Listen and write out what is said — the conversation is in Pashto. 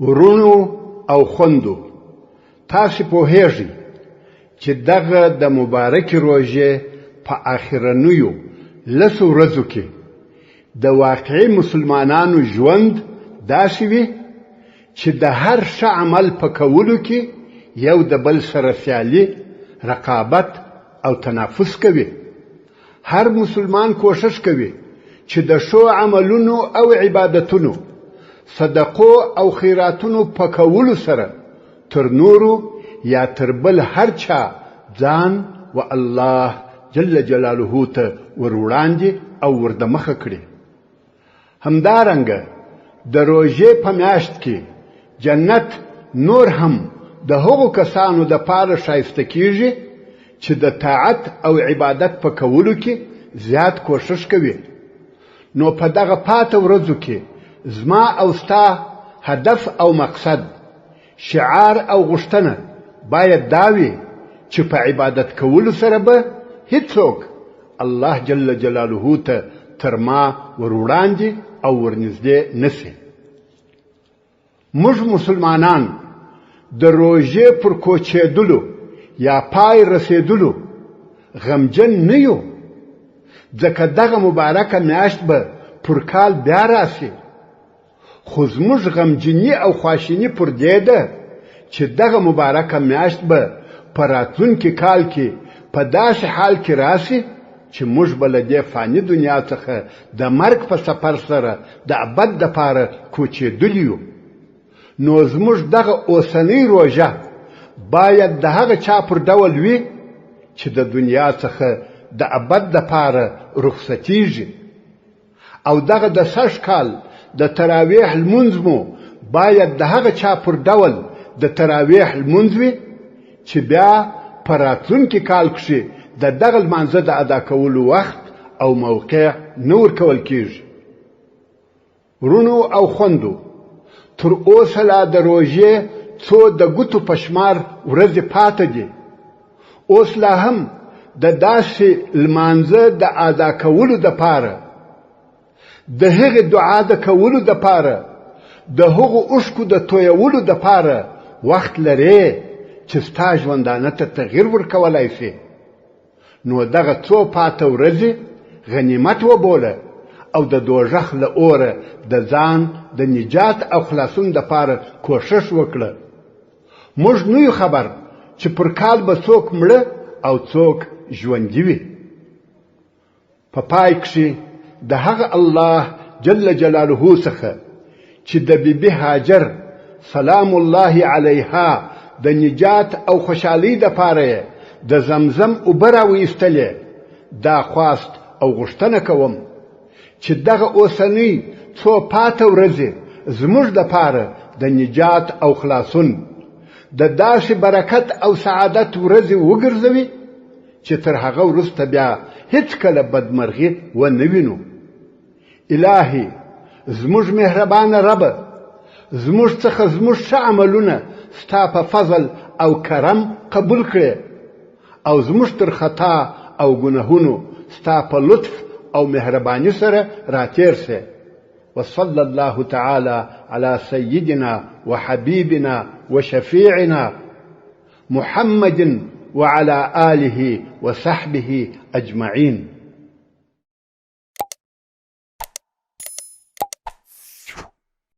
ورونو او خوندو، تاسو پوهیږئ چې دغه د مبارکې روژې په آخرنیو لسو ورځو کې د واقعي مسلمانانو ژوند داسې وي چې د هر ښه عمل په کولو کې یو د بل سره سیالي، رقابت او تنافس کوي. هر مسلمان کوشش کوي چې د ښو عملونو او عبادتونو، صدقو او خیراتونو په کولو سره تر نورو یا تر بل هر چا ځان و الله جل جلاله ته ور وړاندې او ور دمخه کړي. همدارنګه د روژې په میاشت کې جنت نور هم د هغو کسانو د پاره ښایسته کیږي چې د طاعت او عبادت په کولو کې زیات کوشش کوي. نو په دغه پاته ورځو کې زما او ستا هدف او مقصد، شعار او غوښتنه باید دا وي چې په عبادت کولو سره به هیڅوک الله جل جلاله ته تر ما ور وړاندې او ورنږدې نشي. موږ مسلمانان د روژې پر کوچېدلو یا پای رسېدلو غمجن نه یو، ځکه دغه مبارکه میاشت به پر کال بیا راسي. خو زموږ غمجني او خواشیني پر دې ده چې دغه مبارکه میاشت به په راتلونکي کال کې په داسې حال کې راسي چې موږ به له دې فاني دنیا څخه د مرګ په سفر سره د ابد دپاره کوچېدلي یو. نو زموږ دغه اوسنۍ روژه باید د هغه چا پر ډول وي چې د دنیا څخه د ابد دپاره رخصتیږي. او دغه د سږ کال د تراویح لمونځ مو باید د هغه چا پر ډول د تراویح لمونځ وي چې بیا په راتلونکي کال کښې د دغه لمانځه د ادا کولو وخت او موقع نه ورکول کېږي. ورونو او خوندو، تر اوسه لا د روژې څو د ګوتو په شمار ورځې پاته دي. اوس لا هم د داسې لمانځه د ادا کولو دپاره، د هغې دعا د کولو دپاره، د هغو اوښکو د تویولو دپاره وخت لرې چې ستا ژوندانه ته تغییر ورکولی شي. نو دغه څو پاته ورځې غنیمت وبوله او د دوژخ له اوره د ځان د نجات او خلاصون دپاره کوشش وکړه. موږ نه یو خبر چې پر کال به څوک مړه او څوک ژوندي وي. په پای کښې د هغه الله جل جلاله څخه چې د بیبي هاجر سلام الله علیها د نجات او خوشحالۍ دپاره یې د زمزم اوبه راویستلې، دا خواست او غوښتنه کوم چې دغه اوسنۍ څو پاته ورځې زموږ دپاره د نجات او خلاصون د داسې برکت او سعادت ورځې وګرځوي چې تر هغه وروسته بیا هیڅکله بدمرغي ونه وینو. الهي زموږ مهربانه ربه، زموږ څخه زموږ ښه عملونه ستا په فضل او کرم قبول کړې او زموږ تر خطا او ګناهونو ستا په لطف او مهرباني سره راتیر سه. وصلى الله تعالى على سيدنا وحبيبنا وشفيعنا محمد وعلى آله وصحبه أجمعين.